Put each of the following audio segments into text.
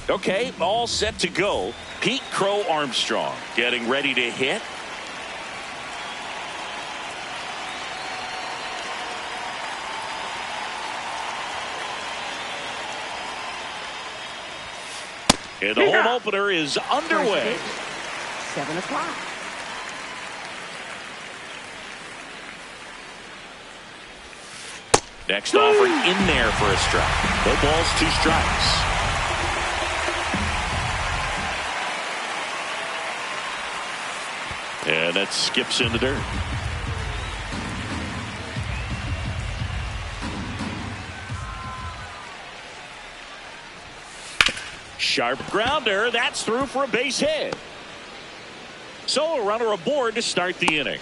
Okay, all set to go. Pete Crow Armstrong getting ready to hit. And the home opener is underway. 7 o'clock. Next offering in there for a strike. No balls, 2 strikes. And that skips in the dirt. Sharp grounder. That's through for a base hit. So a runner aboard to start the inning.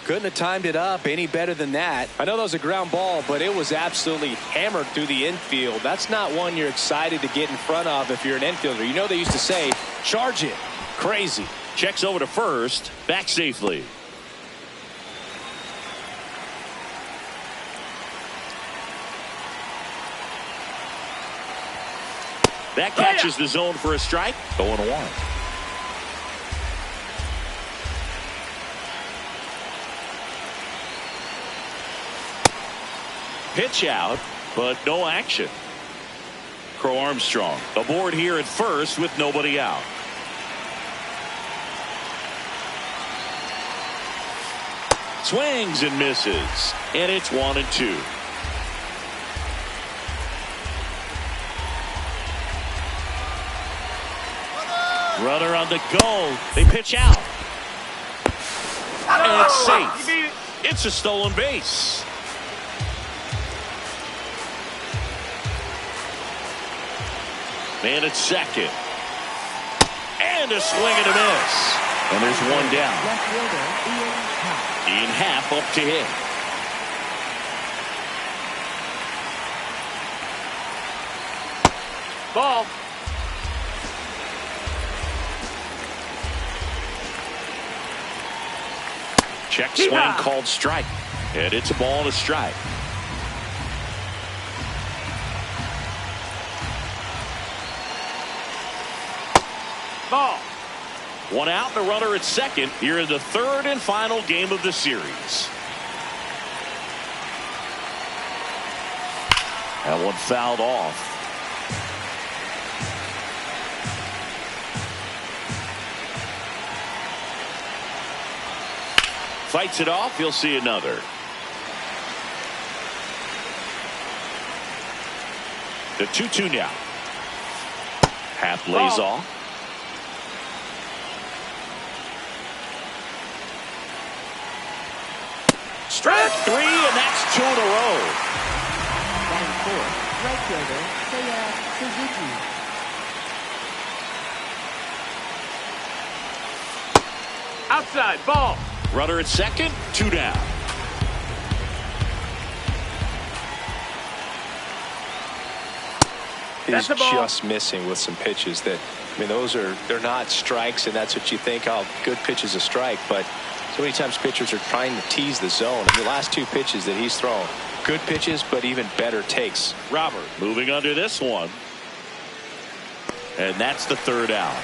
Couldn't have timed it up any better than that. I know that was a ground ball, but it was absolutely hammered through the infield. That's not one you're excited to get in front of if you're an infielder. You know they used to say, charge it. Crazy. Checks over to first. Back safely. That catches the zone for a strike. 0-1. Pitch out, but no action. Crow Armstrong aboard here at first with nobody out. Swings and misses, and it's 1-2. Runner on the go. They pitch out. And it's safe. It's a stolen base. Man at second. And a swing and a miss. And there's one down. Ian Happ up to hit. Ball. Check swing called strike. And it's a ball and a strike. Ball. One out, the runner at second here in the third and final game of the series. That one fouled off. Fights it off. He'll see another. The 2-2 now. Happ lays off. Strike 3, and that's 2 in a row. Batting fourth, right fielder Seiya Suzuki. Outside ball. Runner at second, 2 down. He's just missing with some pitches that, I mean, they're not strikes, and that's what you think, oh, good pitch is a strike, but so many times pitchers are trying to tease the zone. And the last 2 pitches that he's thrown, good pitches, but even better takes. Robert moving under this one. And that's the 3rd out.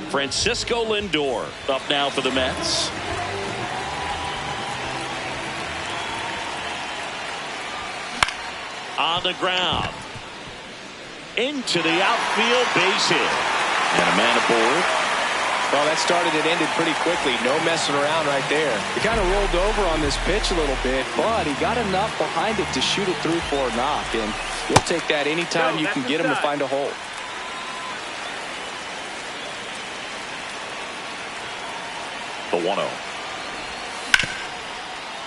Francisco Lindor up now for the Mets. On the ground. Into the outfield, base hit. And a man aboard. Well, that started and ended pretty quickly. No messing around right there. He kind of rolled over on this pitch a little bit, but he got enough behind it to shoot it through for a knock. And you'll take that anytime you can get him to find a hole. The 1-0.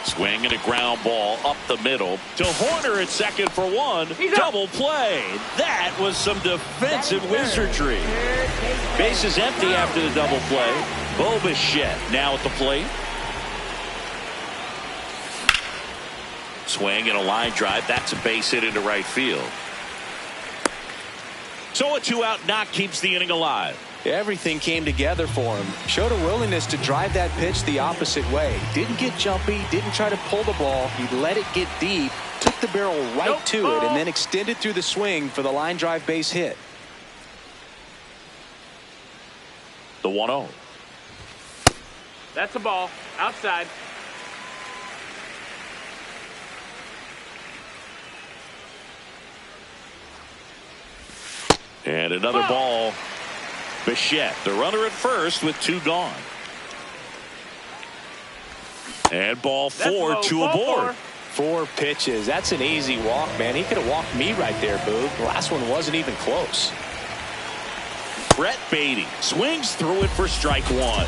Swing and a ground ball up the middle to Horner at second for one. Double play. That was some defensive wizardry. Bases empty after the double play. Bo Bichette now at the plate. Swing and a line drive. That's a base hit into right field. So a 2-out knock keeps the inning alive. Everything came together for him. Showed a willingness to drive that pitch the opposite way. Didn't get jumpy, didn't try to pull the ball. He let it get deep, took the barrel right to it, and then extended through the swing for the line drive base hit. The 1-0. That's a ball. Outside. And another ball. Bichette, the runner at first with 2 gone. And ball 4, 2 aboard. 4 pitches. That's an easy walk, man. He could have walked me right there, Boog. The last one wasn't even close. Brett Beatty swings through it for strike 1.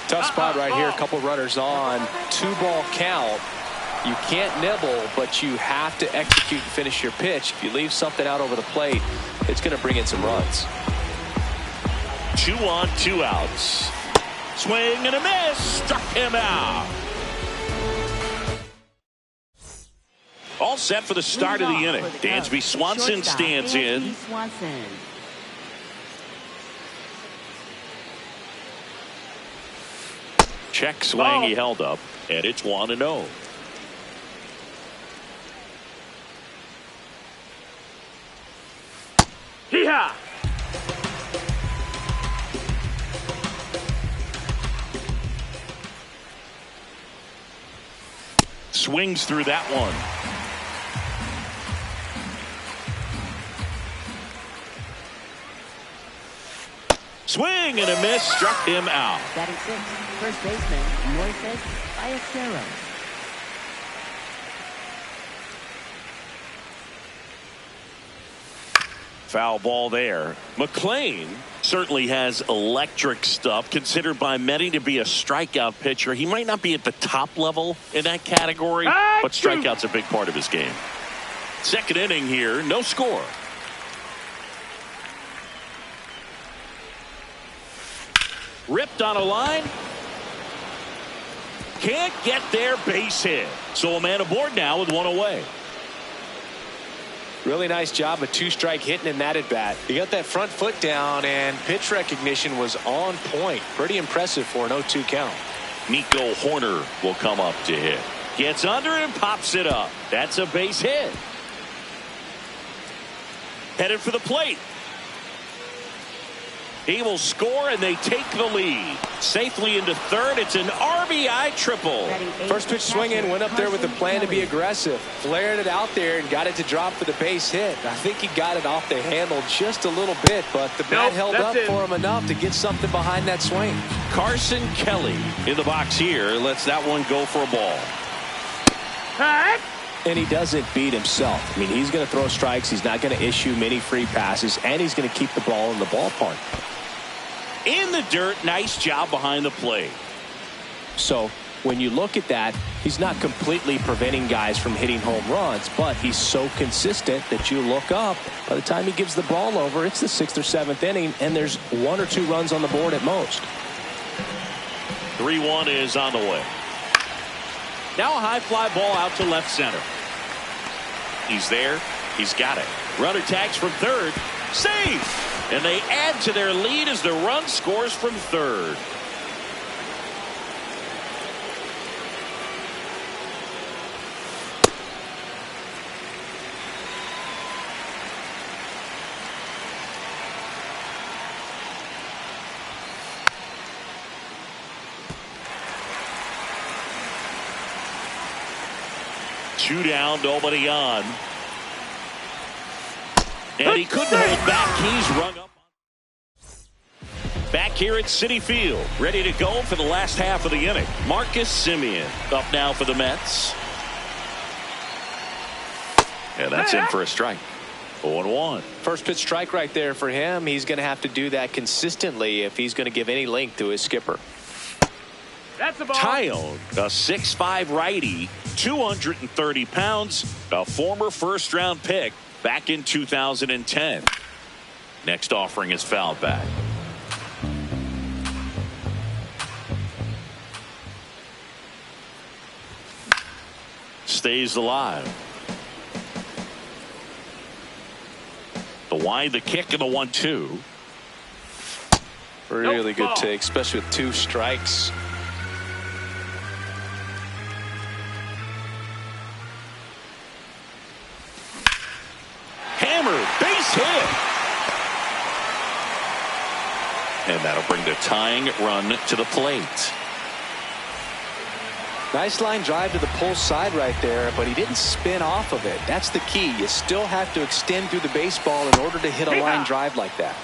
Tough spot right here. A couple runners on. 2-ball count. You can't nibble, but you have to execute and finish your pitch. If you leave something out over the plate, it's going to bring in some runs. 2 on, 2 outs. Swing and a miss. Struck him out. All set for the start of the inning. Dansby Swanson stands in. Check swing, he held up, and it's 1-0. Hee-haw! Swings through that one. Swing and a miss, struck him out. Batting 6, first baseman, Moises Ballesteros. Foul ball there. McClain certainly has electric stuff, considered by many to be a strikeout pitcher. He might not be at the top level in that category, but strikeout's a big part of his game. Second inning here, no score. Ripped on a line. Can't get there, base hit. So a man aboard now with 1 away. Really nice job of 2-strike hitting in that at bat. He got that front foot down, and pitch recognition was on point. Pretty impressive for an 0-2 count. Nico Horner will come up to hit. Gets under it and pops it up. That's a base hit. Headed for the plate. He will score, and they take the lead. Safely into third. It's an RBI triple. First pitch swing in, went up there with a plan to be aggressive. Flared it out there and got it to drop for the base hit. I think he got it off the handle just a little bit, but the bat held up for him enough to get something behind that swing. Carson Kelly in the box here. Lets that one go for a ball. And he doesn't beat himself. I mean, he's going to throw strikes. He's not going to issue many free passes, and he's going to keep the ball in the ballpark. In the dirt, nice job behind the plate. So when you look at that, he's not completely preventing guys from hitting home runs, but he's so consistent that you look up. By the time he gives the ball over, it's the 6th or 7th inning, and there's 1 or 2 runs on the board at most. 3-1 is on the way. Now a high fly ball out to left center. He's there. He's got it. Runner tags from third. Safe! And they add to their lead as the run scores from third. Two down, nobody on. And he couldn't hold back. He's rung up. Back here at Citi Field, ready to go for the last half of the inning. Marcus Semien up now for the Mets. And that's in for a strike. 0-1. First pitch strike right there for him. He's going to have to do that consistently if he's going to give any length to his skipper. That's a ball. Tyone, a 6'5" righty, 230 pounds, a former first-round pick back in 2010. Next offering is fouled back. stays alive. The wide, the kick, and the 1-2. Really good take, especially with 2 strikes. Hammer, base hit. And that'll bring the tying run to the plate. Nice line drive to the pull side right there, but he didn't spin off of it. That's the key. You still have to extend through the baseball in order to hit a line drive like that.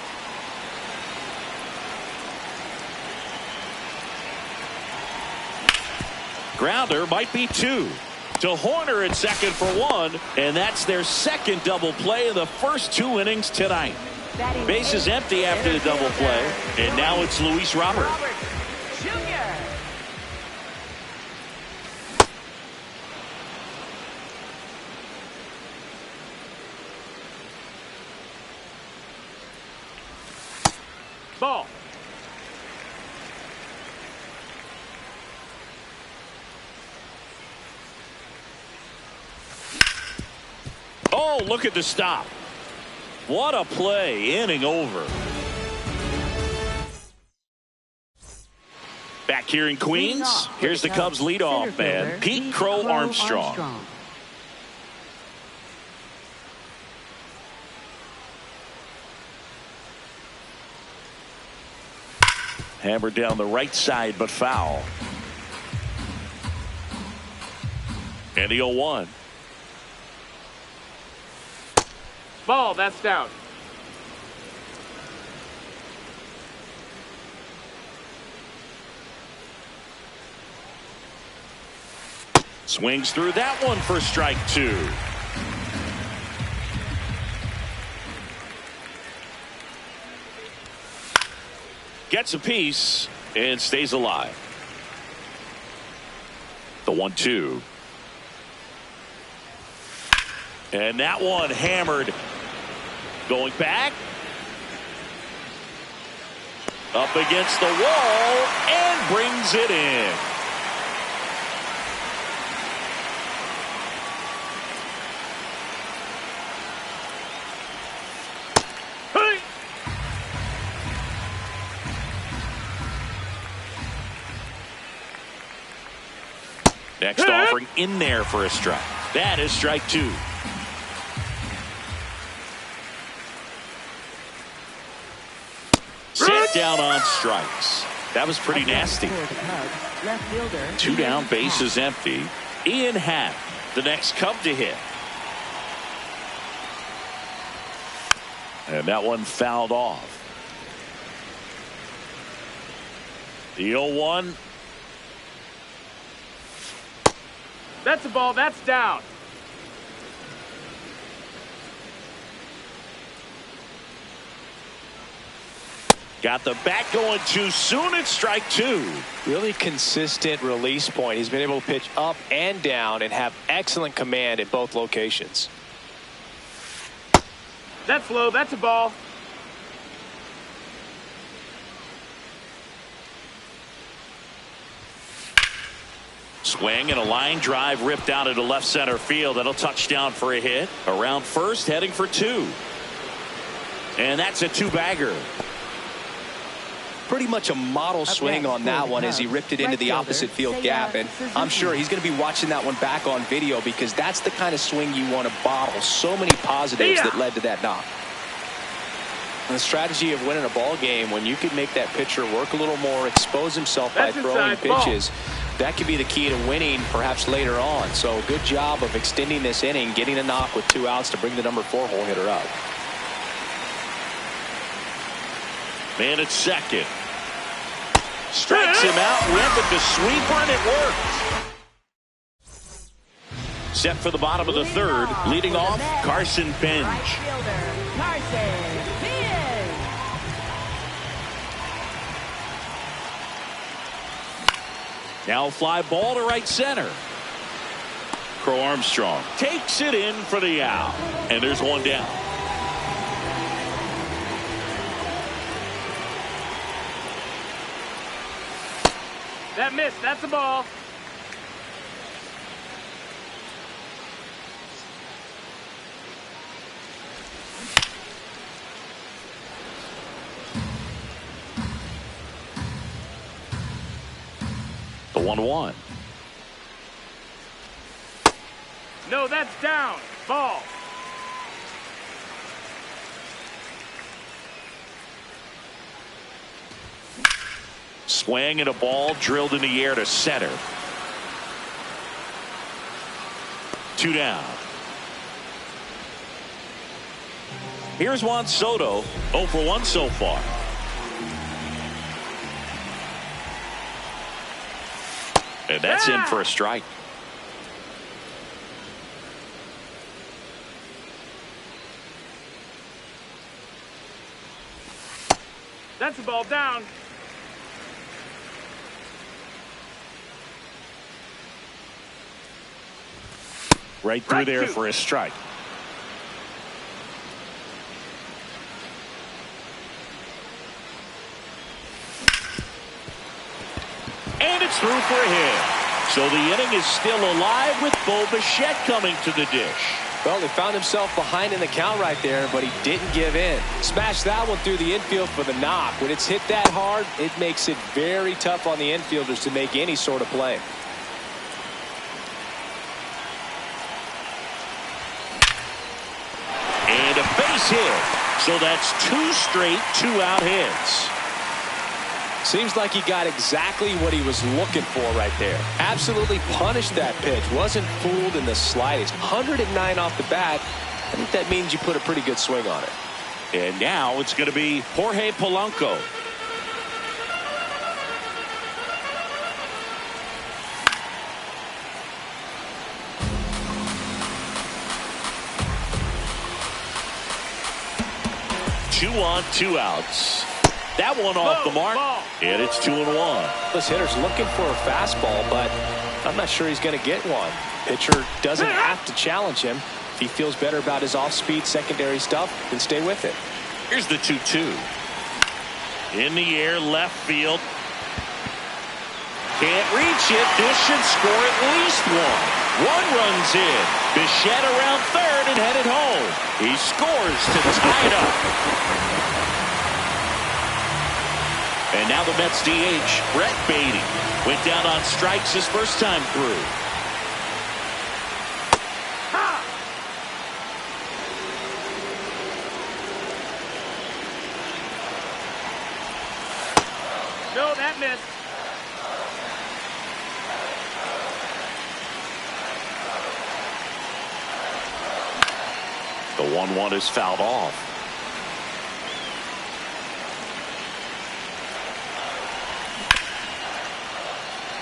Grounder might be 2. To Horner at second for 1, and that's their second double play in the first 2 innings tonight. Base is empty after the double play, and now it's Luis Robert. Ball. Oh, look at the stop. What a play. Inning over. Back here in Queens, here's the Cubs leadoff man, Pete Crow Armstrong. Hammered down the right side, but foul. And the 0-1. Ball, that's down. Swings through that one for strike 2. Gets a piece and stays alive. The 1-2. And that one hammered. Going back. Up against the wall and brings it in. Hey! Next offering in there for a strike. That is strike 2. Set down on strikes. That was pretty nasty. 2 down, base is empty. Ian Happ, the next Cub to hit. And that one fouled off. The 0-1. That's a ball, that's down. Got the bat going too soon. It's strike 2. Really consistent release point. He's been able to pitch up and down and have excellent command at both locations. That's low, that's a ball. Swing and a line drive ripped out into left center field. That'll touch down for a hit. Around first, heading for 2. And that's a 2-bagger. Pretty much a model swing on that one as he ripped it into the opposite field gap. And I'm sure he's going to be watching that one back on video because that's the kind of swing you want to bottle. So many positives that led to that knock. And the strategy of winning a ball game, when you can make that pitcher work a little more, expose himself by throwing pitches, that could be the key to winning perhaps later on. So good job of extending this inning, getting a knock with 2 outs to bring the number 4 hole hitter up. Man at second. Strikes him out, went with the sweeper, and it worked. Set for the bottom of the 3rd. Leading off, Carson Bench. Now fly ball to right center. Crow Armstrong takes it in for the out. And there's 1 down. That missed, that's a ball. 1-1. No, that's down. Ball. Swing and a ball drilled in the air to center. 2 down. Here's Juan Soto, 0 for 1 so far. And that's in for a strike. That's the ball down. Right through there 2. for a strike. And it's through for a hit. So the inning is still alive with Bo Bichette coming to the dish. Well, he found himself behind in the count right there, but he didn't give in. Smashed that one through the infield for the knock. When it's hit that hard, it makes it very tough on the infielders to make any sort of play. And a base hit. So that's 2 straight 2-out hits. Seems like he got exactly what he was looking for right there. Absolutely punished that pitch. Wasn't fooled in the slightest. 109 off the bat. I think that means you put a pretty good swing on it. And now it's going to be Jorge Polanco. Two on, 2 outs. That one off the mark, and it's 2-1. This hitter's looking for a fastball, but I'm not sure he's going to get one. Pitcher doesn't have to challenge him. If he feels better about his off-speed secondary stuff, then stay with it. Here's the 2-2. In the air, left field. Can't reach it. This should score at least 1. 1 runs in. Bichette around third and headed home. He scores to tie it up. And now the Mets DH, Brett Beatty, went down on strikes his first time through. No, that missed. The 1-1 is fouled off.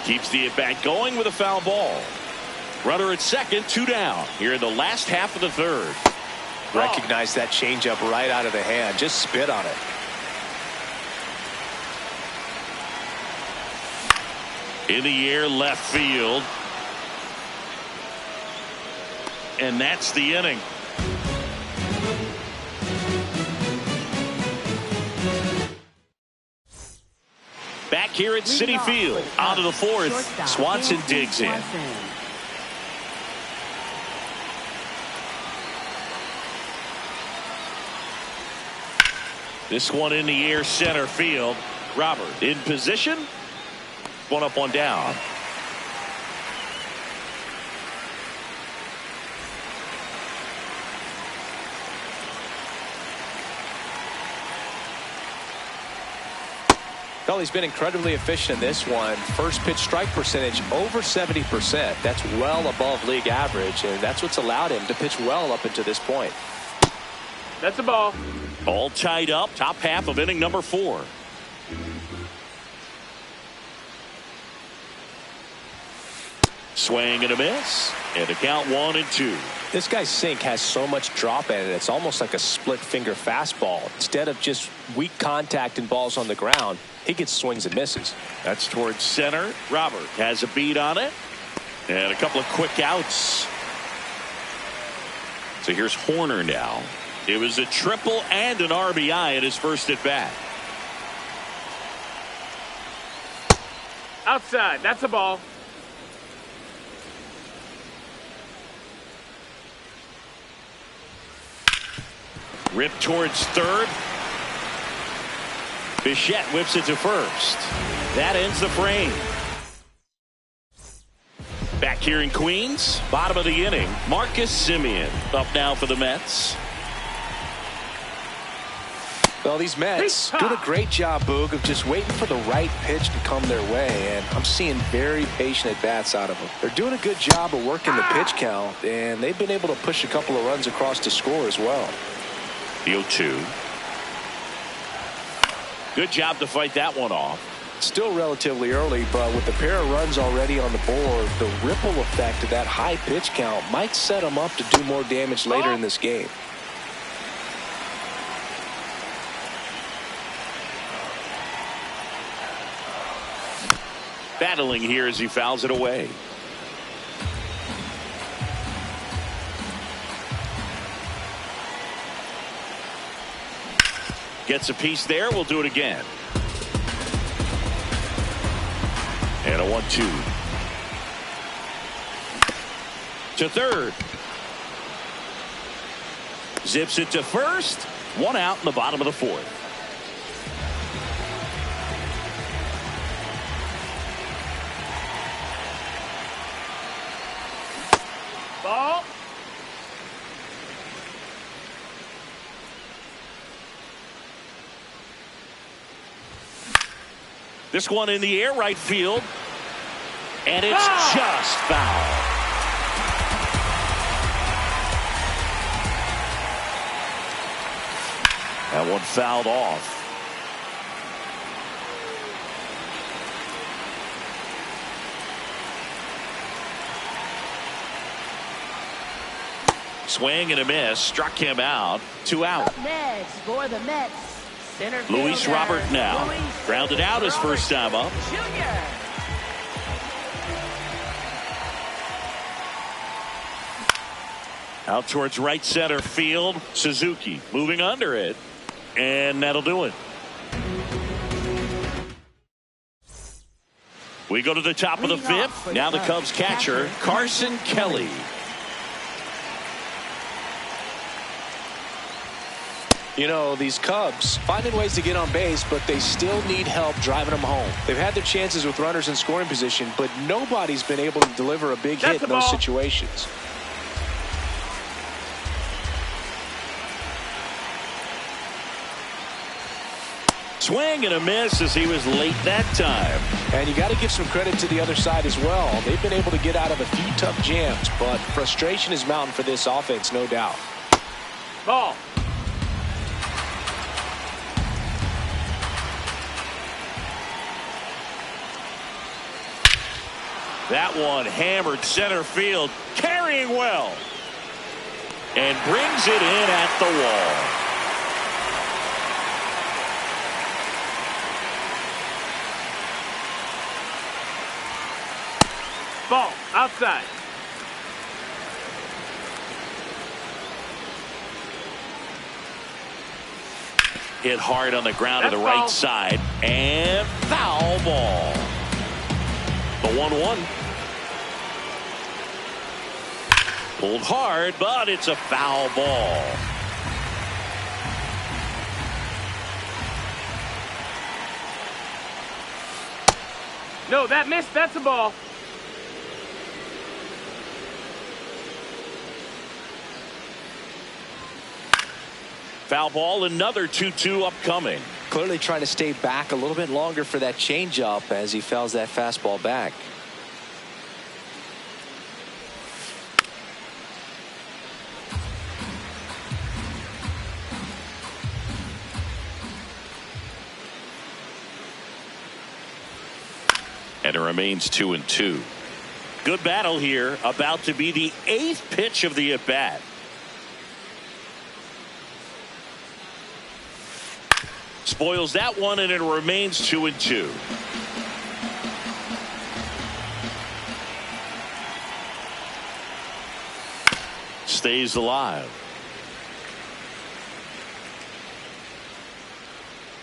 Keeps the at-bat going with a foul ball. Runner at second, 2 down here in the last half of the third. Recognize that changeup right out of the hand. Just spit on it. In the air, left field. And that's the inning. Back here at Citi Field, out of the 4th, Swanson digs in. This one in the air, center field. Robert in position. 1 up, 1 down. Well, he's been incredibly efficient in this one. First pitch strike percentage over 70%. That's well above league average, and that's what's allowed him to pitch well up until this point. That's a ball. All tied up, top half of inning number 4. Swing and a miss, and a count 1-2. This guy's sink has so much drop in it. It's almost like a split finger fastball. Instead of just weak contact and balls on the ground, he gets swings and misses. That's towards center. Robert has a beat on it, and a couple of quick outs. So here's Horner now. It was a triple and an RBI at his first at bat. Outside. That's a ball. Ripped towards third. Bichette whips it to first. That ends the frame. Back here in Queens, bottom of the inning, Marcus Semien up now for the Mets. Well, these Mets doing a great job, Boog, of just waiting for the right pitch to come their way, and I'm seeing very patient at-bats out of them. They're doing a good job of working the pitch count, and they've been able to push a couple of runs across to score as well. The 0-2. Good job to fight that one off. Still relatively early, but with the pair of runs already on the board, the ripple effect of that high pitch count might set them up to do more damage later in this game. Battling here as he fouls it away. Gets a piece there. We'll do it again. And a 1-2. To third. Zips it to first. One out in the bottom of the fourth. Ball. This one in the air, right field. And it's just foul. That one fouled off. Swing and a miss. Struck him out. 2 out. Up next for the Mets, center Luis fielder, Robert now. Luis Grounded out his first time up. Jr. Out towards right center field. Suzuki moving under it. And that'll do it. We go to the top of the fifth. Now the Cubs catcher, Carson Kelly. You know, these Cubs finding ways to get on base, but they still need help driving them home. They've had their chances with runners in scoring position, but nobody's been able to deliver a big hit in those situations. Swing and a miss as he was late that time. And you got to give some credit to the other side as well. They've been able to get out of a few tough jams, but frustration is mounting for this offense, no doubt. Ball. That one hammered center field, carrying well, and brings it in at the wall. Ball. Outside. Hit hard on the ground to the right side, and foul ball. The 1-1. Pulled hard, but it's a foul ball. No, that missed. That's a ball. Foul ball, another 2-2 upcoming. Clearly trying to stay back a little bit longer for that changeup as he fouls that fastball back. And it remains 2-2. Good battle here. About to be the 8th pitch of the at-bat. Spoils that one, and it remains 2-2. Stays alive.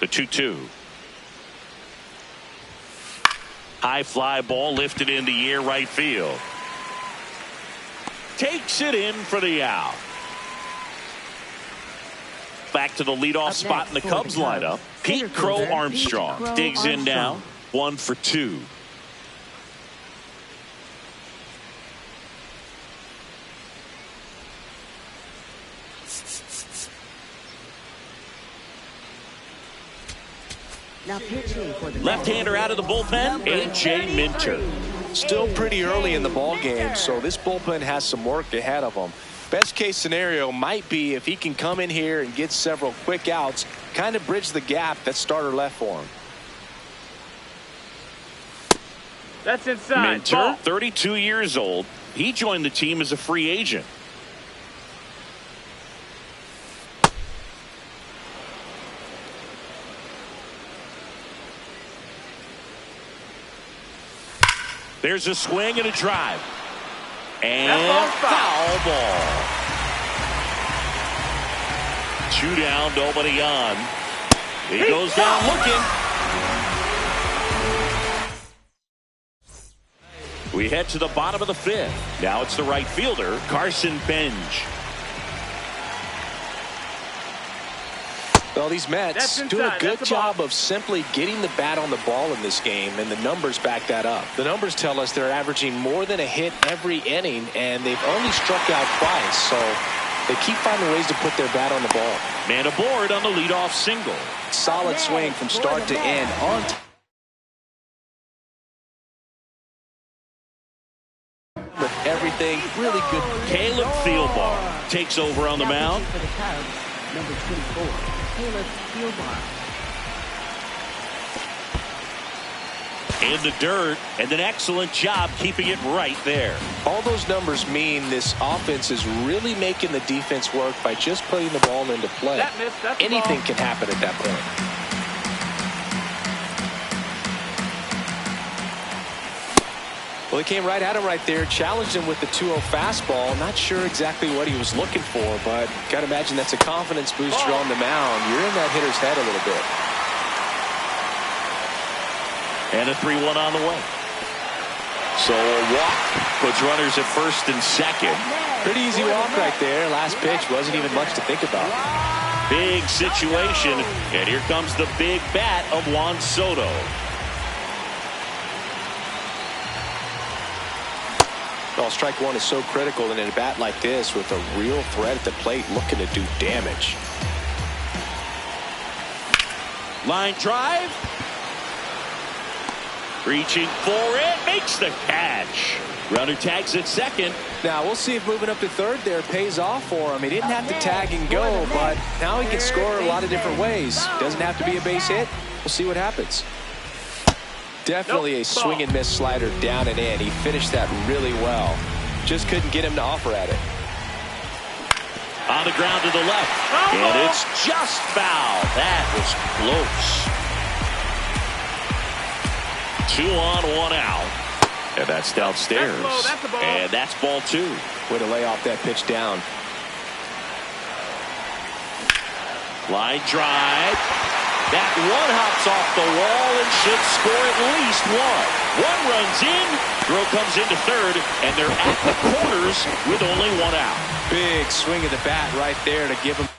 The 2-2. High fly ball lifted in the air, right field. Takes it in for the out. Back to the leadoff spot in the Cubs lineup. Pete Crow Armstrong digs in now. 1 for 2. Now pitching for the Left-hander out of the bullpen, A.J. Minter. Still pretty early in the ball game, so this bullpen has some work ahead of them. Best case scenario might be if he can come in here and get several quick outs, kind of bridge the gap that starter left for him. That's inside. Minter, Ball. 32 years old. He joined the team as a free agent. There's a swing and a drive. And foul ball. 2 down, nobody on. He goes down looking. We head to the bottom of the 5th. Now it's the right fielder, Carson Benj. Well, these Mets doing a good job of simply getting the bat on the ball in this game, and the numbers back that up. The numbers tell us they're averaging more than a hit every inning, and they've only struck out twice, so they keep finding ways to put their bat on the ball. Man aboard on the leadoff single. Solid swing from start to end. With everything really good. Caleb Thielbar takes over on the mound. For the Cubs, number 24, Caleb Thielbar. In the dirt, and an excellent job keeping it right there. All those numbers mean this offense is really making the defense work by just putting the ball into play. Anything can happen at that point. Well, he came right at him right there, challenged him with the 2-0 fastball. Not sure exactly what he was looking for, but got to imagine that's a confidence booster on the mound. You're in that hitter's head a little bit. And a 3-1 on the way. So a walk puts runners at first and second. Pretty easy walk right there. Last pitch wasn't even much to think about. Big situation, and here comes the big bat of Juan Soto. Well, strike one is so critical in a bat like this with a real threat at the plate looking to do damage. Line drive. Reaching for it. Makes the catch. Runner tags at second. Now, we'll see if moving up to third there pays off for him. He didn't have to tag and go, but now he can score a lot of different ways. Doesn't have to be a base hit. We'll see what happens. Definitely a swing and miss slider down and in. He finished that really well. Just couldn't get him to offer at it. On the ground to the left. And it's just foul. That was close. 2 on, 1 out. And that's downstairs. That's a ball. And that's ball 2. Way to lay off that pitch down. Line drive. That one hops off the wall and should score at least 1. 1 runs in. Throw comes into third, and they're at the corners with only 1 out. Big swing of the bat right there to give him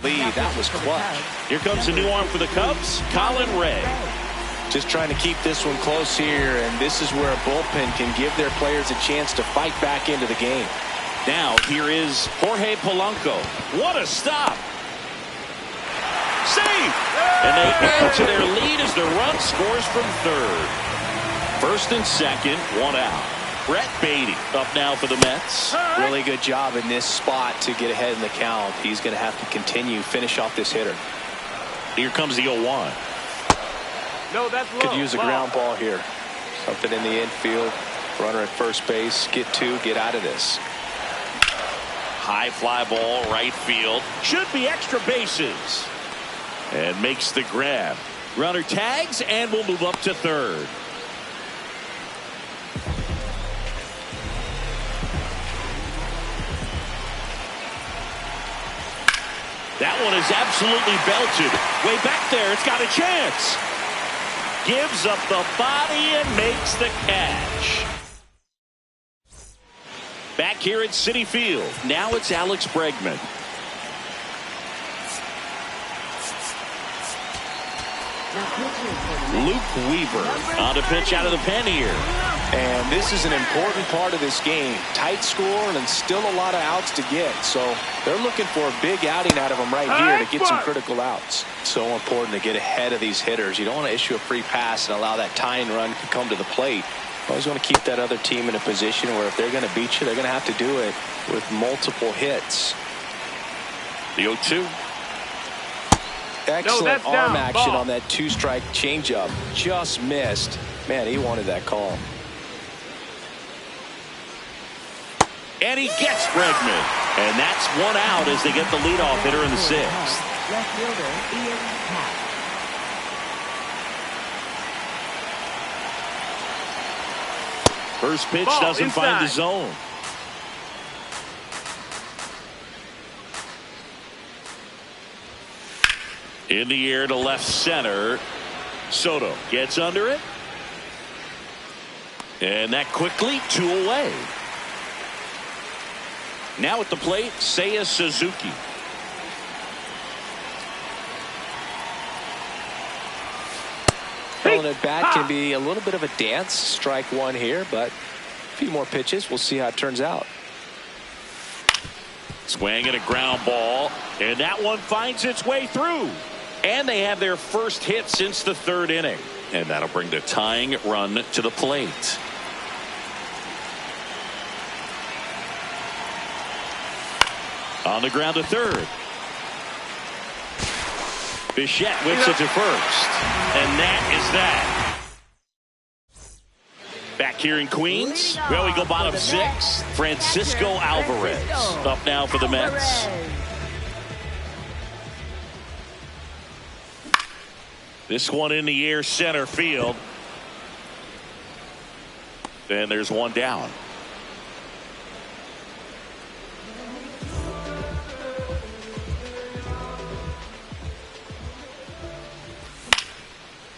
lead. That was clutch. Here comes a new arm for the Cubs, Colin Ray. Just trying to keep this one close here, and this is where a bullpen can give their players a chance to fight back into the game. Now here is Jorge Polanco. What a stop. Save! And they add to their lead as the run scores from third. First and second, 1 out. Brett Beatty up now for the Mets. Really good job in this spot to get ahead in the count. He's going to have to finish off this hitter. Here comes the 0-1. No, that's low. Could use a ground ball here. Something in the infield. Runner at first base. Get 2, get out of this. High fly ball, right field. Should be extra bases. And makes the grab. Runner tags and will move up to third. That one is absolutely belted. Way back there, it's got a chance. Gives up the body and makes the catch. Back here at Citi Field. Now it's Alex Bregman. Luke Weaver on a pitch out of the pen here. And this is an important part of this game. Tight score and still a lot of outs to get. So they're looking for a big outing out of them right here to get some critical outs. So important to get ahead of these hitters. You don't want to issue a free pass and allow that tying run to come to the plate. You always want to keep that other team in a position where if they're going to beat you, they're going to have to do it with multiple hits. The 0-2. Excellent arm action Ball. on that two-strike changeup. Just missed. Man, he wanted that call. And he gets Bregman. And that's one out as they get the leadoff hitter in the sixth. Left fielder, Ian Happ. First pitch Ball doesn't find the inside. zone. In the air to left center. Soto gets under it. And that quickly 2 away. Now at the plate, Seiya Suzuki. Well, an at-bat can be a little bit of a dance. Strike one here, but a few more pitches. We'll see how it turns out. Swing and a ground ball. And that one finds its way through. And they have their first hit since the third inning. And that'll bring the tying run to the plate. On the ground to third. Bichette whips it to first. And that is that. Back here in Queens. Well, we go bottom six. Francisco Alvarez up now for the Mets. This one in the air center field. And there's one down.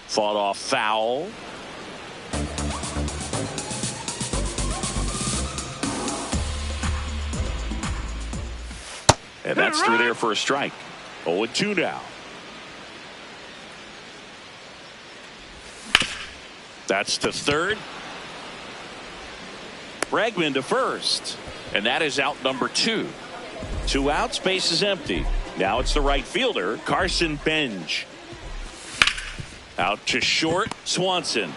Fought off foul. And that's through there for a strike. 0-2 now. That's to third. Bregman to first. And that is out number 2. 2 outs, base is empty. Now it's the right fielder, Carson Benj. Out to short, Swanson.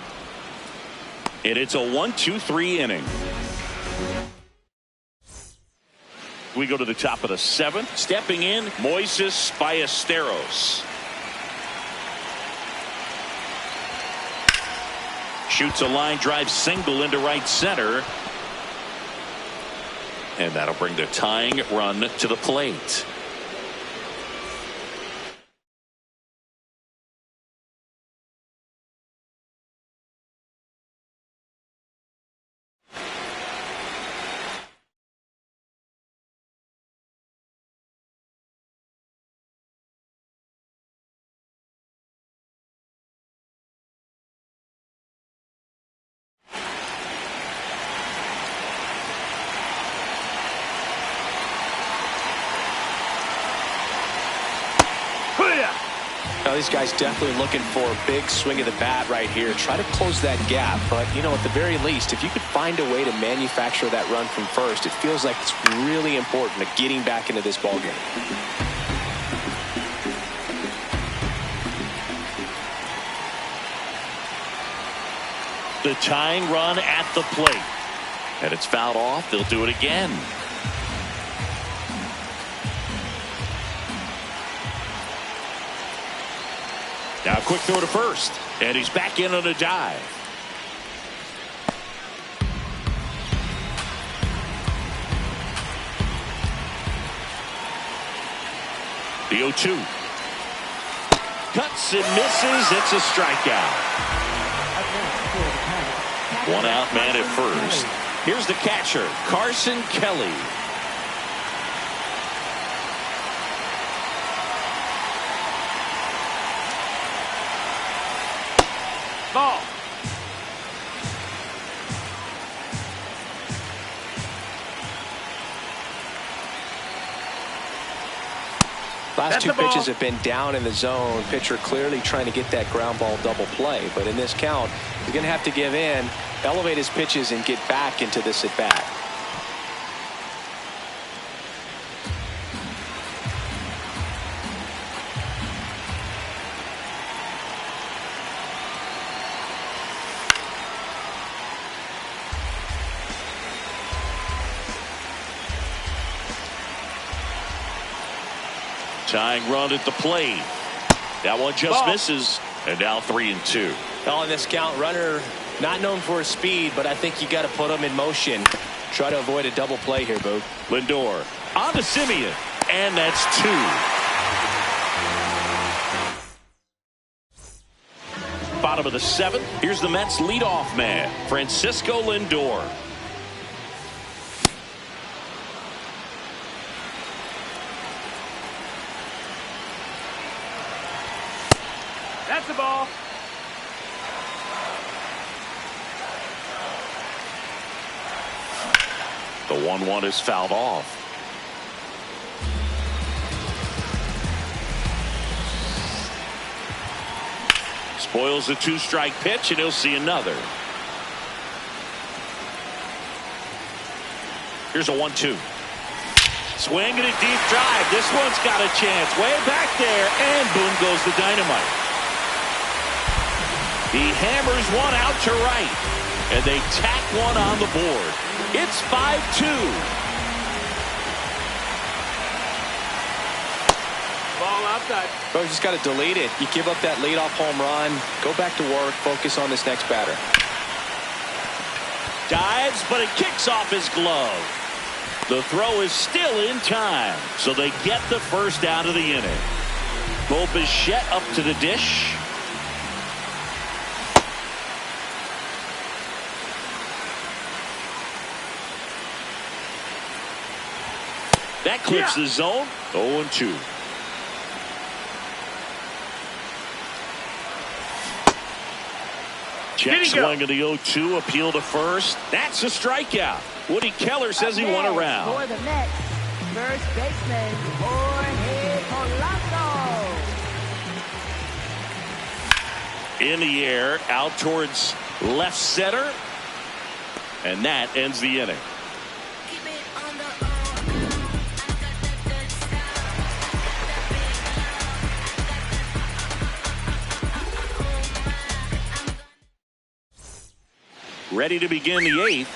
And it's a 1-2-3 inning. We go to the top of the 7th. Stepping in, Moises Ballesteros. Shoots a line drive single into right center. And that'll bring the tying run to the plate. Now, these guys definitely looking for a big swing of the bat right here. Try to close that gap. But, you know, at the very least, if you could find a way to manufacture that run from first, it feels like it's really important to getting back into this ballgame. The tying run at the plate. And it's fouled off. They'll do it again. Now quick throw to first. And he's back in on a dive. The 0-2. Cuts and misses. It's a strikeout. One out man at first. Here's the catcher, Carson Kelly. Ball. Last 2 pitches have been down in the zone. Pitcher clearly trying to get that ground ball double play. But in this count, he's going to have to give in. elevate his pitches and get back into this at bat. Tying run at the plate. That one just misses. And now 3-2. Oh, in this count, runner not known for his speed, but I think you got to put him in motion. Try to avoid a double play here, Boog. Lindor on to Simeon, and that's 2. Bottom of the 7th. Here's the Mets leadoff man, Francisco Lindor. That's the ball. The 1-1 is fouled off. Spoils the 2-strike pitch, and he'll see another. Here's a 1-2. Swing and a deep drive. This one's got a chance. Way back there, and boom goes the dynamite. He hammers one out to right, and they tack one on the board. It's 5-2. Ball outside. Bro, you just got to delete it. You give up that leadoff home run. Go back to work. Focus on this next batter. Dives, but it kicks off his glove. The throw is still in time, so they get the first out of the inning. Bo Bichette up to the dish. That clips the zone. 0-2. Check swing of the 0-2. Appeal to first. That's a strikeout. Woody Keller says he won a round. For the Mets, first baseman Jorge Polanco. In the air, out towards left center. And that ends the inning. Ready to begin the 8th.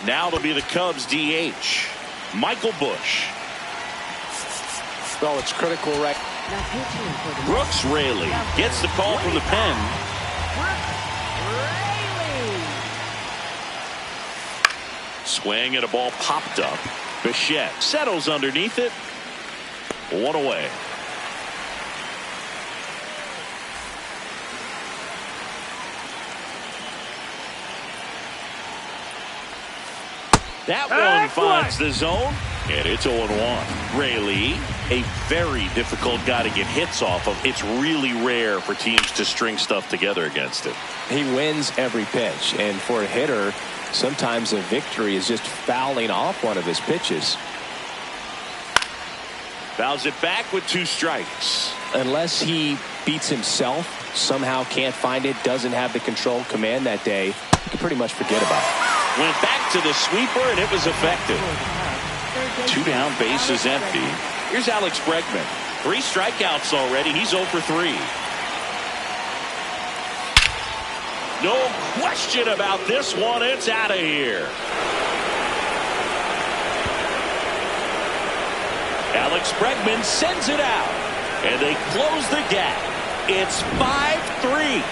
Now it'll be the Cubs DH, Michael Busch. Well, it's critical right. Brooks Raley gets the call from the pen. Swing and a ball popped up. Bichette settles underneath it. 1 away. That one finds the zone, and it's 0-1. Raley, a very difficult guy to get hits off of. It's really rare for teams to string stuff together against him. He wins every pitch, and for a hitter, sometimes a victory is just fouling off one of his pitches. Fouls it back with 2 strikes. Unless he beats himself, somehow can't find it, doesn't have the control command that day, you can pretty much forget about it. Went back to the sweeper, and it was effective. 2 down, base is empty. Here's Alex Bregman. 3 strikeouts already. He's 0 for 3. No question about this one. It's out of here. Alex Bregman sends it out, and they close the gap. It's 5-3.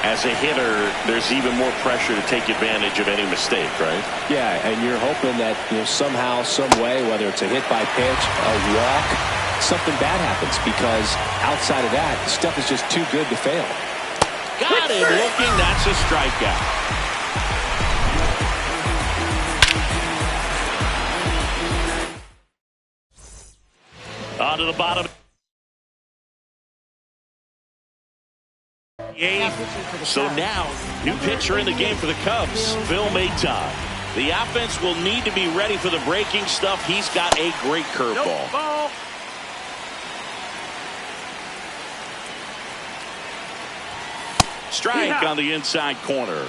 As a hitter, there's even more pressure to take advantage of any mistake, right? Yeah, and you're hoping that somehow, some way, whether it's a hit by pitch, a walk, something bad happens, because outside of that, stuff is just too good to fail. Got him looking. That's a strikeout. On to the bottom. 8th. So now, new pitcher in the game for the Cubs, Phil Maton. The offense will need to be ready for the breaking stuff. He's got a great curveball. Strike on the inside corner.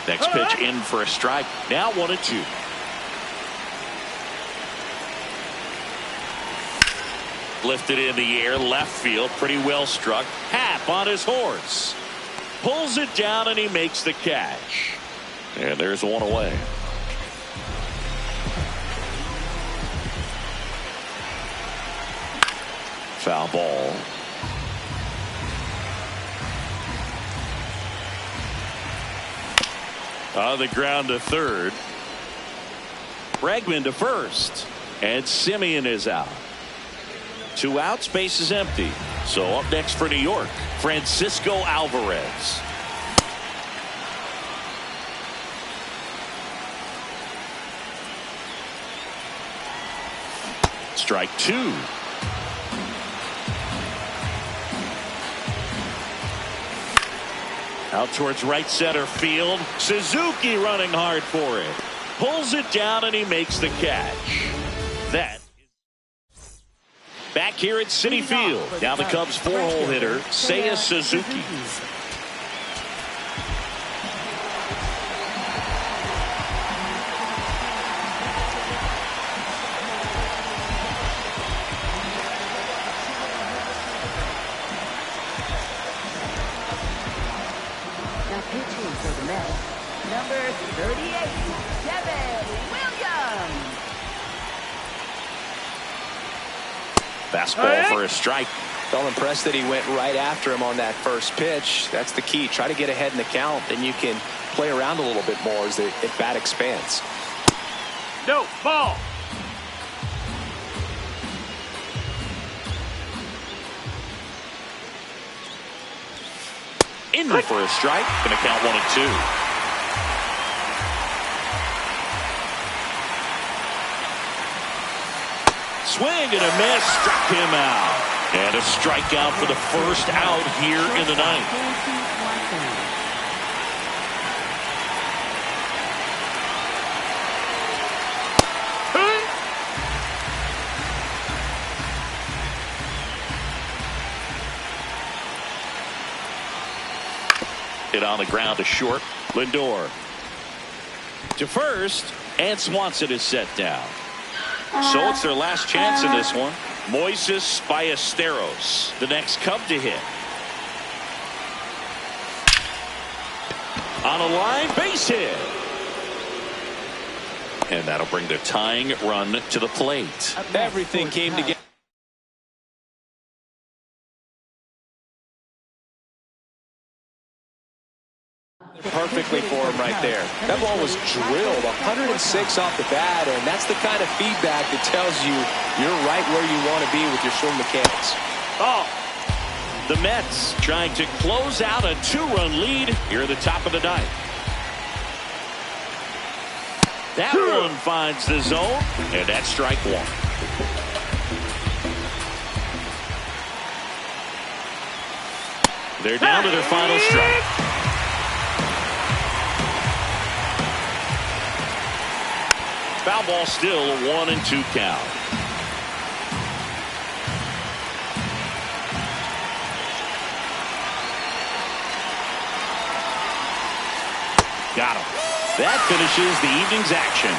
Next pitch in for a strike. Now 1-2. Lifted in the air, left field, pretty well struck. Happ on his horse. Pulls it down and he makes the catch. And there's one away. Foul ball. On the ground to third. Bregman to first. And Simeon is out. 2 outs, base is empty. So up next for New York, Francisco Alvarez. Strike 2. Out towards right center field. Suzuki running hard for it. Pulls it down and he makes the catch. That back here at Citi Field. Now the Cubs 4-hole hitter, Seiya Suzuki. Now pitching for the Mets, number 38, Kevin Williams. Fastball for a strike. Felt impressed that he went right after him on that first pitch. That's the key. Try to get ahead in the count, then you can play around a little bit more as the at-bat expands. No, ball. In for a strike. Going to count 1-2. Swing and a miss, struck him out. And a strikeout for the first out here in the ninth. Hit on the ground to short. Lindor to first, and Swanson is set down. So it's their last chance in this one. Moises Ballesteros, the next Cub to hit. On a line, base hit. And that'll bring the tying run to the plate. Everything came together. Perfectly for him right there. That ball was drilled 106 off the bat, and that's the kind of feedback that tells you you're right where you want to be with your swing mechanics. Oh, the Mets trying to close out a 2-run lead here at the top of the ninth. That one finds the zone, and that's strike 1. They're down to their final strike. Foul ball, still a 1-2 count. Got him. That finishes the evening's action.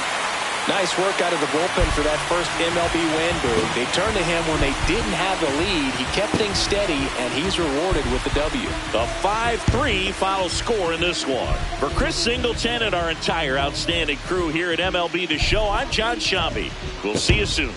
Nice work out of the bullpen for that first MLB win, Boog. They turned to him when they didn't have the lead. He kept things steady, and he's rewarded with the W. The 5-3 final score in this one. For Chris Singleton and our entire outstanding crew here at MLB The Show, I'm John Shambi. We'll see you soon.